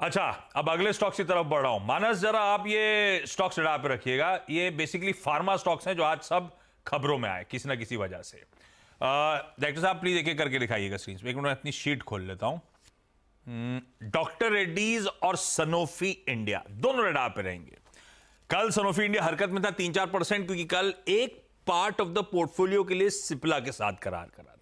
अच्छा, अब अगले स्टॉक्स की तरफ बढ़ रहा हूं। मानस, जरा आप ये स्टॉक्स रडार पे रखिएगा। ये बेसिकली फार्मा स्टॉक्स हैं जो आज सब खबरों में आए किसी ना किसी वजह से। डायरेक्टर साहब प्लीज एक एक करके दिखाइएगा स्क्रीन पे। एक मिनट अपनी शीट खोल लेता हूं। डॉक्टर रेड्डीज और सनोफी इंडिया दोनों रडार पे रहेंगे। कल सनोफी इंडिया हरकत में था 3-4%, क्योंकि कल एक पार्ट ऑफ द पोर्टफोलियो के लिए सिप्ला के साथ करार करा था।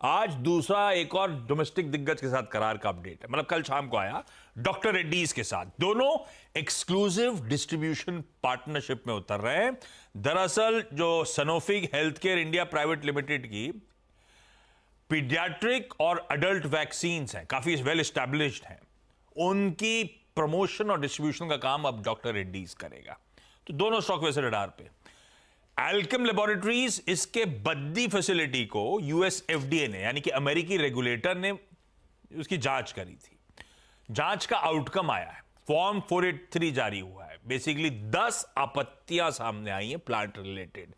आज दूसरा एक और डोमेस्टिक दिग्गज के साथ करार का अपडेट है, मतलब कल शाम को आया डॉक्टर रेड्डीज के साथ। दोनों एक्सक्लूसिव डिस्ट्रीब्यूशन पार्टनरशिप में उतर रहे हैं। दरअसल जो Sanofi health care India private limited की पीडियाट्रिक और अडल्ट वैक्सीन्स हैं, काफी वेल एस्टैब्लिश्ड हैं, उनकी प्रमोशन और डिस्ट्रीब्यूशन का काम अब डॉक्टर रेड्डीज करेगा। तो दोनों स्टॉक वैसे रडार पे। एल्केम लेबोरेटरीज, इसके बद्दी फैसिलिटी को यूएस एफडीए ने, यानी कि अमेरिकी रेगुलेटर ने उसकी जांच करी थी। जांच का आउटकम आया है, फॉर्म 483 जारी हुआ है। बेसिकली 10 आपत्तियां सामने आई हैं प्लांट रिलेटेड,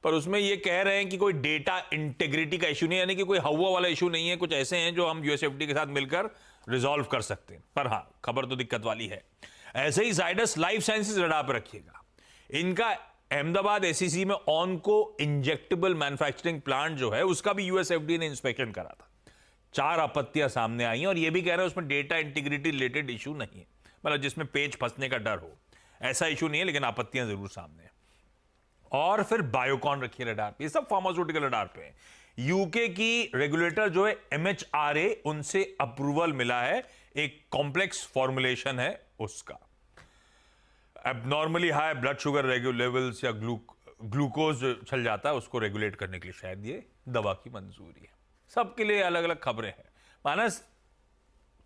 पर उसमें यह कह रहे हैं कि कोई डेटा इंटेग्रिटी का इशू नहीं, यानी कि कोई हवा वाला इशू नहीं है। कुछ ऐसे हैं जो हम यूएसएफडी के साथ मिलकर रिजॉल्व कर सकते हैं। पर हां, खबर तो दिक्कत वाली है। ऐसे ही जाइडस लाइफ साइंसेज रडार पर रखिएगा। इनका अहमदाबाद एसईसी में ऑनको इंजेक्टेबल मैन्युफैक्चरिंग प्लांट जो है, उसका भी यूएसएफडी ने इंस्पेक्शन करा था। 4 आपत्तियां सामने आई हैं और यह भी कह रहे हैं उसमें डेटा इंटीग्रिटी रिलेटेड इशू नहीं है, मतलब जिसमें पेज फंसने का डर हो, ऐसा इशू नहीं है, लेकिन आपत्तियां जरूर सामने हैं। और फिर बायोकॉन रखिए रडार पे। ये सब फार्मास्यूटिकल रडार पे है। यूके की रेगुलेटर जो है एमएचआरए, उनसे अप्रूवल मिला है, एक कॉम्प्लेक्स फॉर्मुलेशन है उसका। Abnormally high blood sugar levels या ग्लूकोज जो चल जाता है उसको रेगुलेट करने के लिए शायद ये दवा की मंजूरी है। सबके लिए अलग अलग खबरें हैं। मानस,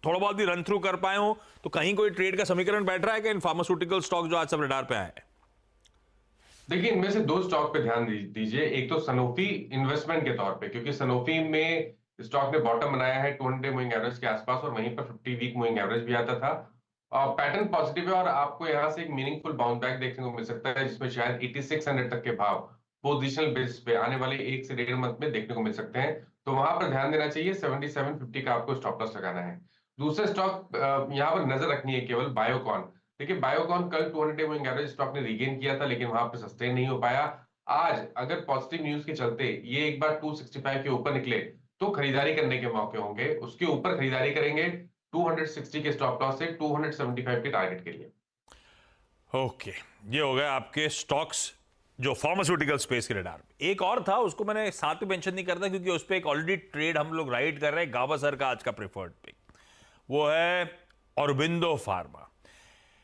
थोड़ा बहुत भी रन थ्रू कर पाए हो तो कहीं कोई ट्रेड का समीकरण बैठ रहा है कि इन फार्मास्यूटिकल स्टॉक जो आज सब रडार पे आए हैं? देखिए, इनमें से 2 स्टॉक पे ध्यान दीजिए। एक तो सनोफी इन्वेस्टमेंट के तौर पे, क्योंकि सनोफी में स्टॉक ने बॉटम बनाया है 200 मूविंग एवरेज के आसपास, और वहीं पर 50 वीक मूविंग एवरेज भी आता था। पैटर्न पॉजिटिव है और आपको यहां से एक मीनिंगफुल बाउंस बैक देखने को मिल सकता है, जिसमें शायद 8600 तक के भाव पोजिशनल बेसिस पे आने वाले 1 से 1.5 मंथ में देखने को मिल सकते हैं। तो वहां पर ध्यान देना चाहिए। 7750 का आपको स्टॉप लॉस लगाना है। दूसरा स्टॉक यहां पर नजर रखनी है केवल, बायोकॉन। देखिए, बायोकॉन कल 200 मूविंग एवरेज स्टॉक ने रीगेन किया था, लेकिन वहां पर सस्टेन नहीं हो पाया। आज अगर पॉजिटिव न्यूज के चलते ये एक बार 265 के ऊपर निकले तो खरीदारी करने के मौके होंगे। उसके ऊपर खरीदारी करेंगे 260 के स्टॉप लॉस से 275 के टारगेट के लिए। ओके, ये हो गए आपके स्टॉक्स जो फार्मास्यूटिकल स्पेस के रडार पे। एक और था, उसको मैंने साथ में मेंशन नहीं करता क्योंकि उस पर एक ऑलरेडी ट्रेड हम लोग राइड कर रहे हैं। गावस्कर का आज का प्रेफर्ड पिक वो है ऑरोबिंदो फार्मा।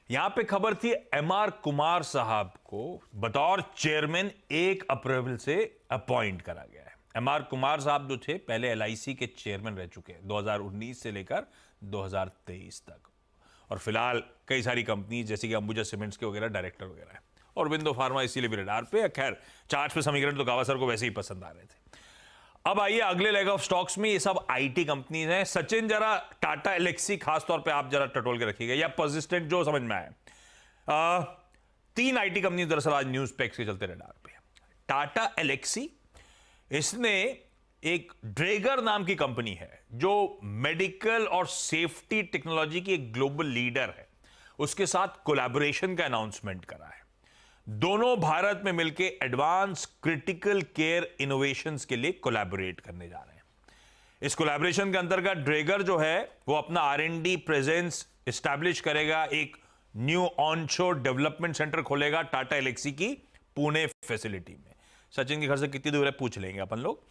यहां पे खबर थी एमआर कुमार साहब को बतौर चेयरमैन 1 अप्रैल से अपॉइंट करा गया है। एमआर कुमार साहब जो थे पहले एलआईसी के चेयरमैन रह चुके हैं 2019 से लेकर 2023 तक, और फिलहाल कई सारी कंपनी जैसे कि अंबुजा सीमेंट्स के वगैरह डायरेक्टर वगैरह है। और बिंदो फार्मा इसीलिए भी रडार पे है। खैर, चार्ट पे समीकरण तो गावस्कर को वैसे ही पसंद आ रहे थे। अब आइए अगले लेग ऑफ स्टॉक्स में। ये सब आईटी कंपनीज हैं। सचिन, जरा टाटा एलेक्सी खासतौर पे आप जरा टटोल के रखिएगा, या पर्सिस्टेंट, जो समझ में आए। 3 आईटी कंपनी दरअसल आज न्यूज पैक्स के चलते रडार पे। टाटा एलेक्सी, इसने एक ड्रेगर नाम की कंपनी है जो मेडिकल और सेफ्टी टेक्नोलॉजी की एक ग्लोबल लीडर है, उसके साथ कोलैबोरेशन का अनाउंसमेंट करा है। दोनों भारत में मिलकर एडवांस क्रिटिकल केयर इनोवेशंस के लिए कोलैबोरेट करने जा रहे हैं। इस कोलैबोरेशन के अंतर्गत ड्रेगर जो है वो अपना आरएनडी प्रेजेंस एस्टैब्लिश करेगा, एक न्यू ऑनशोर डेवलपमेंट सेंटर खोलेगा टाटा एलेक्सी की पुणे फैसिलिटी में। सचिन के घर से कितनी दूर है पूछ लेंगे अपन लोग।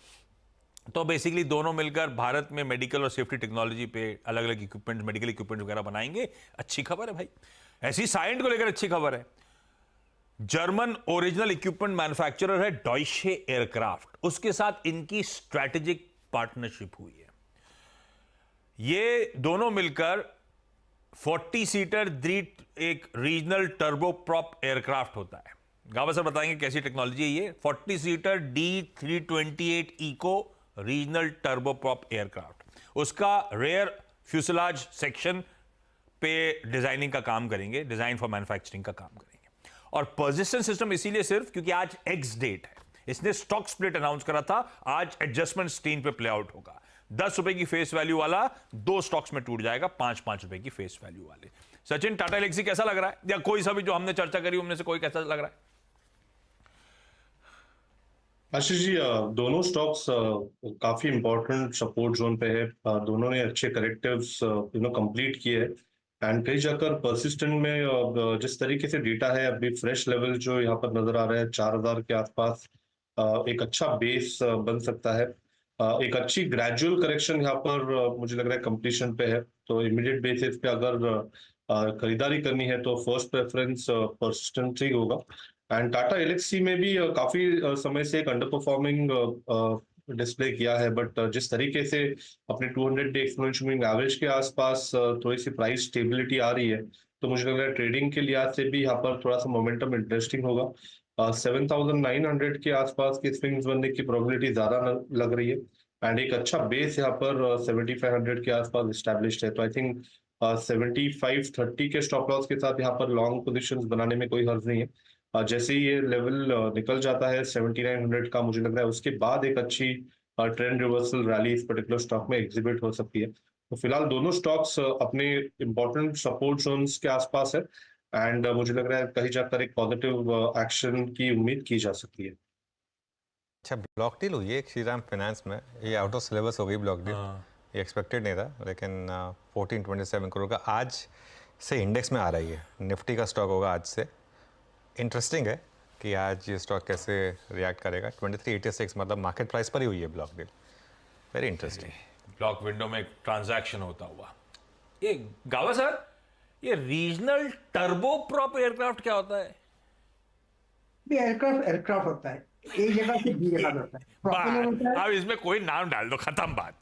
तो बेसिकली दोनों मिलकर भारत में मेडिकल और सेफ्टी टेक्नोलॉजी पे अलग अलग इक्विपमेंट, मेडिकल इक्विपमेंट वगैरह बनाएंगे। अच्छी खबर है भाई, ऐसी साइंट को लेकर अच्छी खबर है। जर्मन ओरिजिनल इक्विपमेंट मैन्युफैक्चरर है डॉयशे एयरक्राफ्ट, उसके साथ इनकी स्ट्रैटेजिक पार्टनरशिप हुई है। ये दोनों मिलकर 40 सीटर एक रीजनल टर्बोप्रॉप एयरक्राफ्ट होता है। गावस्कर बताएंगे कैसी टेक्नोलॉजी है ये। 40 seater D328 eco regional turboprop aircraft, उसका रेयर फ्यूसलाज सेक्शन पे डिजाइनिंग का काम करेंगे, डिजाइन फॉर मैन्युफैक्चरिंग का काम करेंगे। और पर्सिस्टेंट सिस्टम इसीलिए सिर्फ क्योंकि आज एक्स डेट है, इसने स्टॉक स्प्लिट अनाउंस करा था, आज एडजस्टमेंट स्क्रीन पे प्ले आउट होगा। ₹10 की फेस वैल्यू वाला 2 स्टॉक्स में टूट जाएगा ₹5 रुपए की फेस वैल्यू वाले। सचिन, टाटा एलेक्सी कैसा लग रहा है, या कोई सा भी जो हमने चर्चा करी उनमें से कोई कैसा लग रहा है? आशीष जी, दोनों स्टॉक्स काफी इंपॉर्टेंट सपोर्ट जोन पे है। दोनों ने अच्छे करेक्टिव्स कंप्लीट किए हैं। एंड कहीं जाकर परसिस्टेंट में जिस तरीके से डेटा है, अभी फ्रेश लेवल जो यहाँ पर नजर आ रहा है 4000 के आसपास, एक अच्छा बेस बन सकता है। एक अच्छी ग्रेजुअल करेक्शन यहाँ पर मुझे लग रहा है कंप्लीशन पे है। तो इमीडिएट बेसिस पे अगर खरीदारी करनी है तो फर्स्ट प्रेफरेंस परसिस्टेंट ही होगा। एंड टाटा एलेक्सी में भी काफी समय से एक अंडर परफॉर्मिंग डिस्प्ले किया है, बट जिस तरीके से अपने 200 डे एक्सपोनेंशियल मूविंग एवरेज के आसपास थोड़ी सी प्राइस स्टेबिलिटी आ रही है, तो मुझे लग रहा है ट्रेडिंग के लिहाज से भी यहाँ पर थोड़ा सा मोमेंटम इंटरेस्टिंग होगा। 7900 के आसपास के स्विंग्स बनने की प्रोबेबिलिटी ज्यादा लग रही है। एंड एक अच्छा बेस यहाँ पर 7500 के आसपास स्टैब्लिश्ड है। तो आई थिंक 7530 के स्टॉप लॉस के साथ यहाँ पर लॉन्ग पोजिशन बनाने में कोई हर्ज नहीं है। जैसे ही ये लेवल निकल जाता है 7900 का, मुझे लग रहा है उसके बाद एक अच्छी ट्रेंड रिवर्सल रैली इस पर्टिकुलर स्टॉक में एग्जिबिट हो सकती है। तो फिलहाल दोनों स्टॉक्स अपने इंपॉर्टेंट सपोर्ट जोन्स के आसपास है। एंड मुझे लग रहा है कहीं जाकर एक पॉजिटिव एक्शन की उम्मीद की जा सकती है। अच्छा, ब्लॉक डील हुई है एक श्रीराम फाइनेंस में, ये आउट ऑफ सिलेबस हो गई ब्लॉक डील। ये एक्सपेक्टेड नहीं था, लेकिन 1427 करोड़ का आज से इंडेक्स में आ रही है। निफ्टी का स्टॉक होगा आज से। इंटरेस्टिंग है कि आज ये स्टॉक कैसे रिएक्ट करेगा। 2386 मतलब मार्केट प्राइस पर ही हुई है block deal. Very interesting. Block window में एक ट्रांजैक्शन होता हुआ। ये गावा सर, ये रीजनल टर्बो प्रॉप एयरक्राफ्ट क्या होता है? एयरक्राफ्ट होता है, एक जगह से दूसरी जगह होता है। प्रोपेलर होता है, अब इसमें कोई नाम डाल दो, खत्म बात।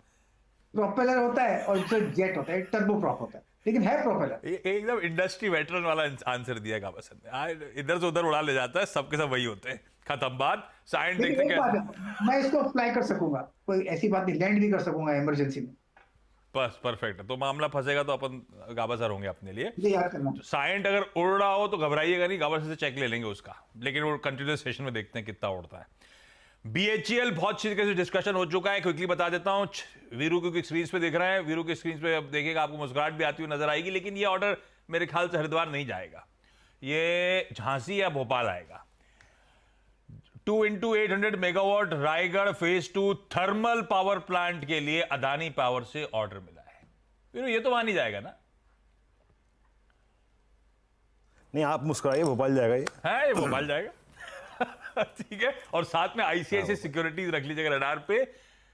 प्रोपेलर होता है और दूसरा जेट होता है, टर्बो प्रॉप होता है, लेकिन है प्रोपेलर। एकदम इंडस्ट्री वेटरन वाला आंसर दिया गावा सर ने। इधर से उधर उड़ा ले जाता है, सबके सब वही होते हैं, खत्म बात। साइंस देखते लेकिन एक बात कैसे। है, मैं इसको अप्लाई कर सकूंगा, कोई ऐसी बात नहीं, लैंड भी कर सकूंगा इमरजेंसी में। बस परफेक्ट है। तो मामला फंसेगा तो अपन गावा सर होंगे अपने लिए। ये याद करना। साइंट अगर उड़ रहा हो तो घबराइएगा नहीं, गावा सर से चेक ले लेंगे उसका, लेकिन वो कंटिन्यूस सेशन में देखते हैं कितना उड़ता है। बीएचईएल बहुत तरीके से डिस्कशन हो चुका है, क्विकली बता देता हूं। वीरू की स्क्रीन पे दिख रहा है, वीरू की स्क्रीन पे अब देखिएगा, आपको मुस्कुराहट भी आती हुई नजर आएगी। लेकिन ये ऑर्डर मेरे ख्याल से हरिद्वार नहीं जाएगा, ये झांसी या भोपाल आएगा। 2 into 800 megawatt Raigarh phase 2 thermal power plant के लिए अदानी पावर से ऑर्डर मिला है। वीरू, ये तो वहां नहीं जाएगा ना? नहीं, आप मुस्कुराइए, भोपाल जाएगा ये। है, ये भोपाल जाएगा। ठीक है। और साथ में आईसीआईसीआई सिक्योरिटीज रख लीजिएगा रडार पे,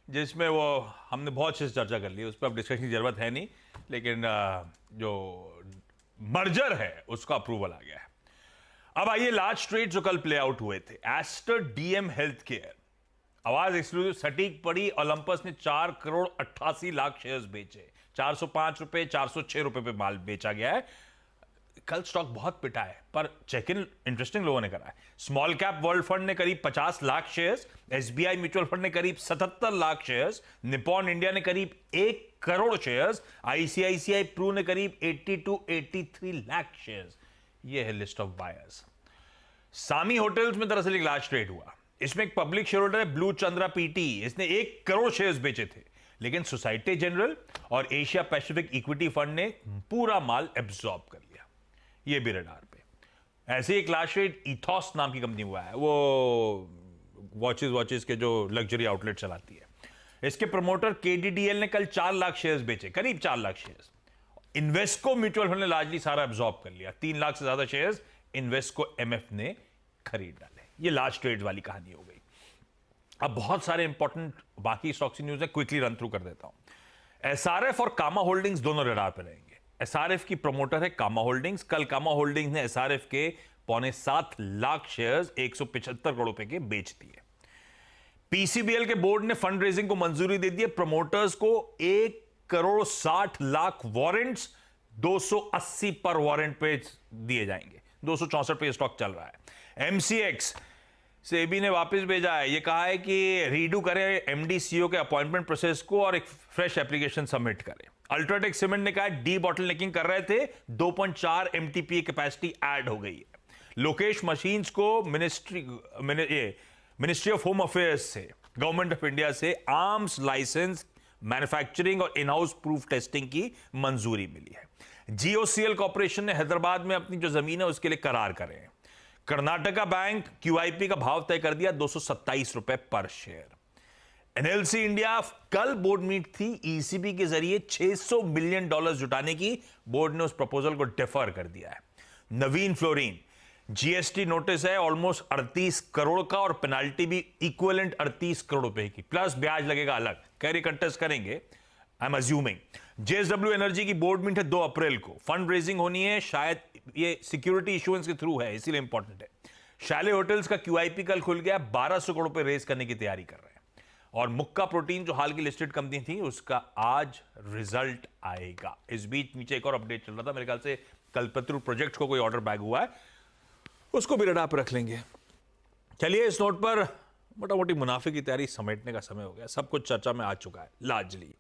जिसमें वो हमने बहुत अच्छे से चर्चा कर ली, उस पर अब डिस्कशन की जरूरत है नहीं, लेकिन जो मर्जर है उसका अप्रूवल आ गया है। अब आइए लार्ज ट्रेड जो कल प्ले आउट हुए थे। एस्टर डीएम हेल्थ केयर, आवाज एक्सक्लूसिव सटीक पड़ी। ओलंपस ने 4 करोड़ 88 लाख शेयर्स बेचे, 405 रुपए 406 रुपए पे माल बेचा गया है। कल स्टॉक बहुत पिटा है, पर चेक इन इंटरेस्टिंग लोगों ने करा है। स्मॉल कैप वर्ल्ड फंड ने करीब 50 lakh shares, SBI mutual fund ने करीब 77 लाख शेयर्स, निपॉन इंडिया ने करीब 1 करोड़ शेयर्स, आईसीआईसीआई प्रू ने करीब 80 to 83 लाख शेयर्स। ये है list of buyers. Sami hotels में दरअसल एक लार्ज ट्रेड हुआ। इसमें एक पब्लिक शेयर होल्डर है ब्लू चंद्रा पीटी, इसने 1 करोड़ शेयर्स बेचे थे, लेकिन सोसाइटी जनरल और एशिया पैसिफिक इक्विटी फंड ने पूरा माल एब्जॉर्ब कर लिया। ये भी रडार पे। ऐसे एक लार्ज ट्रेड इथॉस नाम की कंपनी हुआ है, वो वॉचेस के जो लग्जरी आउटलेट चलाती है। इसके प्रमोटर केडीडीएल ने कल 4 लाख शेयर्स बेचे, करीब 4 lakh shares. Invesco mutual fund ने लार्जली सारा एब्जॉर्ब कर लिया, 3 लाख से ज्यादा शेयर्स इन्वेस्को एमएफ ने खरीद डाले। ये लार्ज ट्रेड वाली कहानी हो गई। अब बहुत सारे इंपॉर्टेंट बाकी स्टॉक्स की न्यूज है, क्विकली रन थ्रू कर देता हूं। एसआरएफ और कामा होल्डिंग्स दोनों रडार पर रहेंगे। एसआरएफ की प्रमोटर है कामा होल्डिंग्स। कल कामा होल्डिंग्स ने एसआरएफ के 6.25 लाख शेयर्स 175 करोड़ रुपए के बेच दिए। पीसीबीएल के बोर्ड ने फंड रेजिंग को मंजूरी दे दी है। प्रमोटर्स को 1 करोड़ 60 लाख वारंट्स 280 पर वारंट पे दिए जाएंगे। 264 पे स्टॉक चल रहा है। एमसीएक्स सेबी ने वापस भेजा है, ये कहा है कि रीडू करें एमडी सीईओ के अपॉइंटमेंट प्रोसेस को और एक फ्रेश एप्लीकेशन सबमिट करें। अल्ट्राटेक सीमेंट ने कहा डी बॉटलनेकिंग कर रहे थे, 2.4 एमटीपी कैपेसिटी ऐड हो गई है। लोकेश मशीन्स को मिनिस्ट्री ऑफ होम अफेयर्स से, गवर्नमेंट ऑफ इंडिया से आर्म्स लाइसेंस मैन्युफैक्चरिंग और इन हाउस प्रूफ टेस्टिंग की मंजूरी मिली है। GOCL कॉर्पोरेशन ने हैदराबाद में अपनी जो जमीन है उसके लिए करार करे हैं। कर्नाटका बैंक QIP का भाव तय कर दिया 227 रुपए पर शेयर। NLC इंडिया कल बोर्ड मीट थी, ECB के जरिए $600 मिलियन जुटाने की। बोर्ड ने उस प्रपोजल को डिफर कर दिया है। नवीन फ्लोरीन GST नोटिस है ऑलमोस्ट 38 करोड़ का और पेनाल्टी भी इक्विवेलेंट 38 करोड़ रुपए की, प्लस ब्याज लगेगा अलग। कैरी कंटेस्ट करेंगे I am assuming. JSW energy की बोर्ड मीट है 2 अप्रैल को। फंड रेजिंग होनी है, शायद ये सिक्योरिटी इशुएंस के थ्रू है, इसीलिए इंपॉर्टेंट है। शैले होटल्स का QIP कल खुल गया, 1200 करोड़ रुपए रेज करने की तैयारी कर रहे हैं। और मुक्का प्रोटीन जो हाल की लिस्टेड कंपनी थी उसका आज रिजल्ट आएगा। इस बीच नीचे एक और अपडेट चल रहा था, मेरे ख्याल से कल्पतरू प्रोजेक्ट को कोई ऑर्डर बैग हुआ है, उसको भी रडार पर रख लेंगे। चलिए, इस नोट पर मोटा मोटी मुनाफे की तैयारी समेटने का समय हो गया। सब कुछ चर्चा में आ चुका है लार्जली।